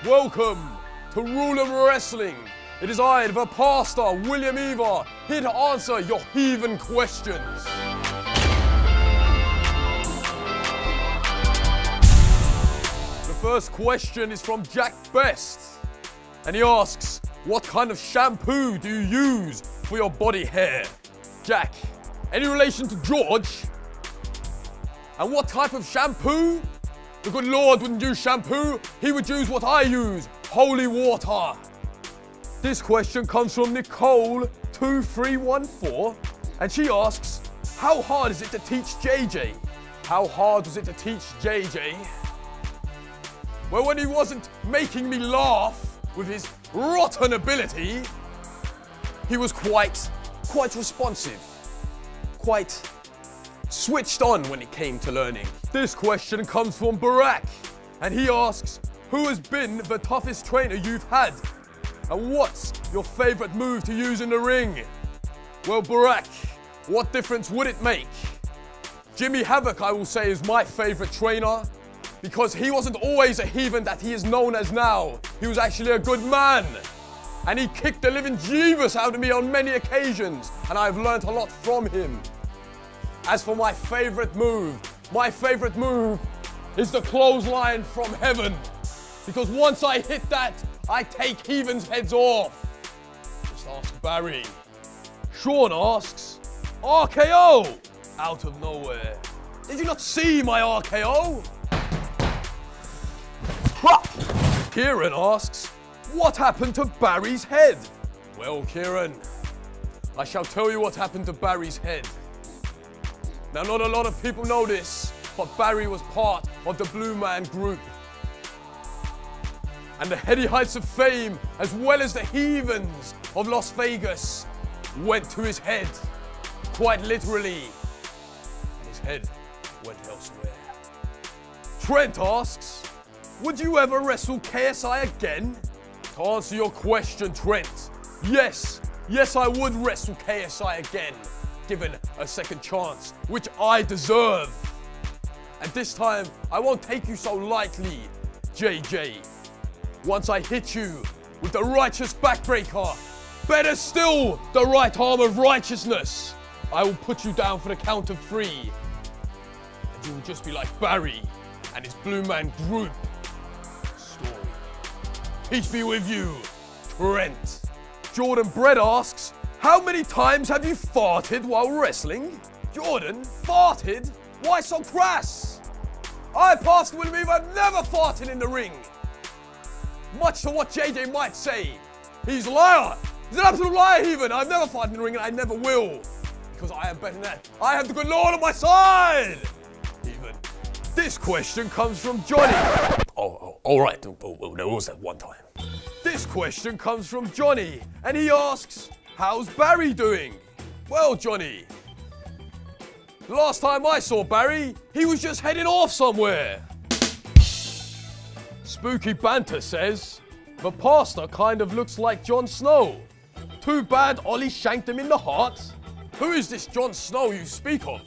Welcome to Rule of Wrestling. It is I, the pastor, William Eva, here to answer your heathen questions. The first question is from Jack Best, and he asks, what kind of shampoo do you use for your body hair? Jack, any relation to George? And what type of shampoo? The good Lord wouldn't use shampoo, he would use what I use, holy water. This question comes from Nicole2314, and she asks, how hard is it to teach JJ? How hard was it to teach JJ? Well, when he wasn't making me laugh with his rotten ability, he was quite responsive, quite switched on when it came to learning. This question comes from Barack, and he asks, who has been the toughest trainer you've had? And what's your favorite move to use in the ring? Well, Barack, what difference would it make? Jimmy Havoc, I will say, is my favorite trainer because he wasn't always a heathen that he is known as now. He was actually a good man. And he kicked the living Jeebus out of me on many occasions, and I've learned a lot from him. As for my favorite move is the clothesline from heaven. Because once I hit that, I take heathens' heads off. Just ask Barry. Sean asks, RKO out of nowhere. Did you not see my RKO? Kieran asks, what happened to Barry's head? Well, Kieran, I shall tell you what happened to Barry's head. Now, not a lot of people know this, but Barry was part of the Blue Man Group. And the heady heights of fame, as well as the heathens of Las Vegas, went to his head, quite literally. And his head went elsewhere. Trent asks, would you ever wrestle KSI again? To answer your question, Trent, yes, I would wrestle KSI again, given a second chance, which I deserve. And this time, I won't take you so lightly, JJ. Once I hit you with the righteous backbreaker, better still, the right arm of righteousness, I will put you down for the count of 3. And you will just be like Barry and his Blue Man Group. Story. Peace be with you, Trent. Jordan Brett asks, how many times have you farted while wrestling? Jordan, farted? Why so crass? I, Pastor William Eva, have never farted in the ring. Much to what JJ might say. He's a liar. He's an absolute liar, heathen. I've never farted in the ring and I never will. Because I am better than that. I have the good Lord on my side. Heathen. This question comes from Johnny. All right. There was that one time. This question comes from Johnny, and he asks, how's Barry doing? Well, Johnny, last time I saw Barry, he was just heading off somewhere. Spooky Banter says, the pastor kind of looks like Jon Snow. Too bad Ollie shanked him in the heart. Who is this Jon Snow you speak of?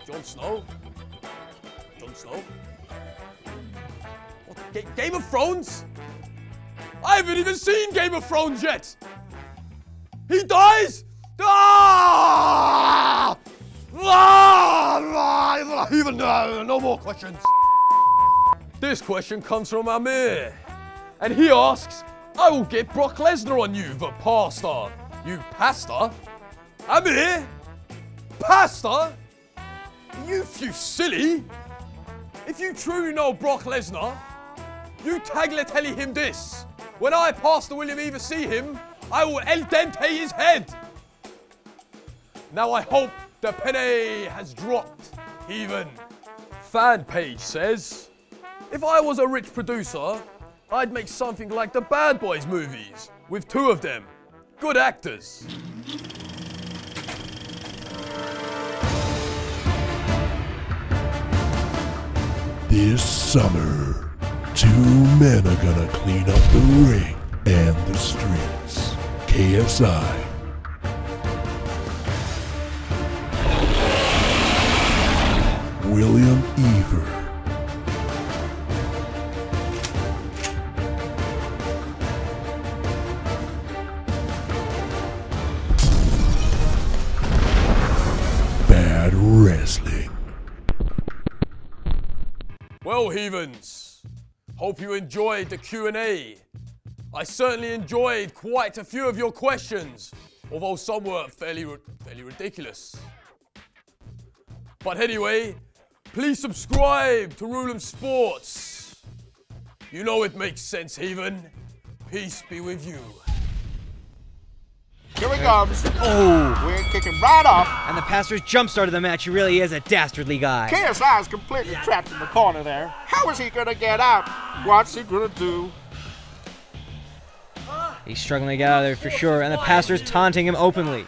Jon Snow? Jon Snow? What, Game of Thrones? I haven't even seen Game of Thrones yet. He dies? Ah! Even no more questions. This question comes from Amir, and he asks, I will get Brock Lesnar on you, the pastor. You pastor? Amir? Pastor? You silly. If you truly know Brock Lesnar, you tell him this. When I, Pastor William Eva, see him, I will el dente his head. Now I hope the penny has dropped, heathen. Fan page says, if I was a rich producer, I'd make something like the Bad Boys movies, with 2 of them. Good actors. This summer, 2 men are gonna clean up the ring and the streets. KSI. William Ever. Well, heathens, hope you enjoyed the Q&A. I certainly enjoyed quite a few of your questions, although some were fairly ridiculous. But anyway, please subscribe to Rulem Sports. You know it makes sense, heathen. Peace be with you. Here he comes. Oh, we're kicking right off. And the pastor's jump started the match. He really is a dastardly guy. KSI is completely trapped in the corner there. How is he gonna get out? What's he gonna do? He's struggling to get out of there for sure, and the pastor's taunting him openly.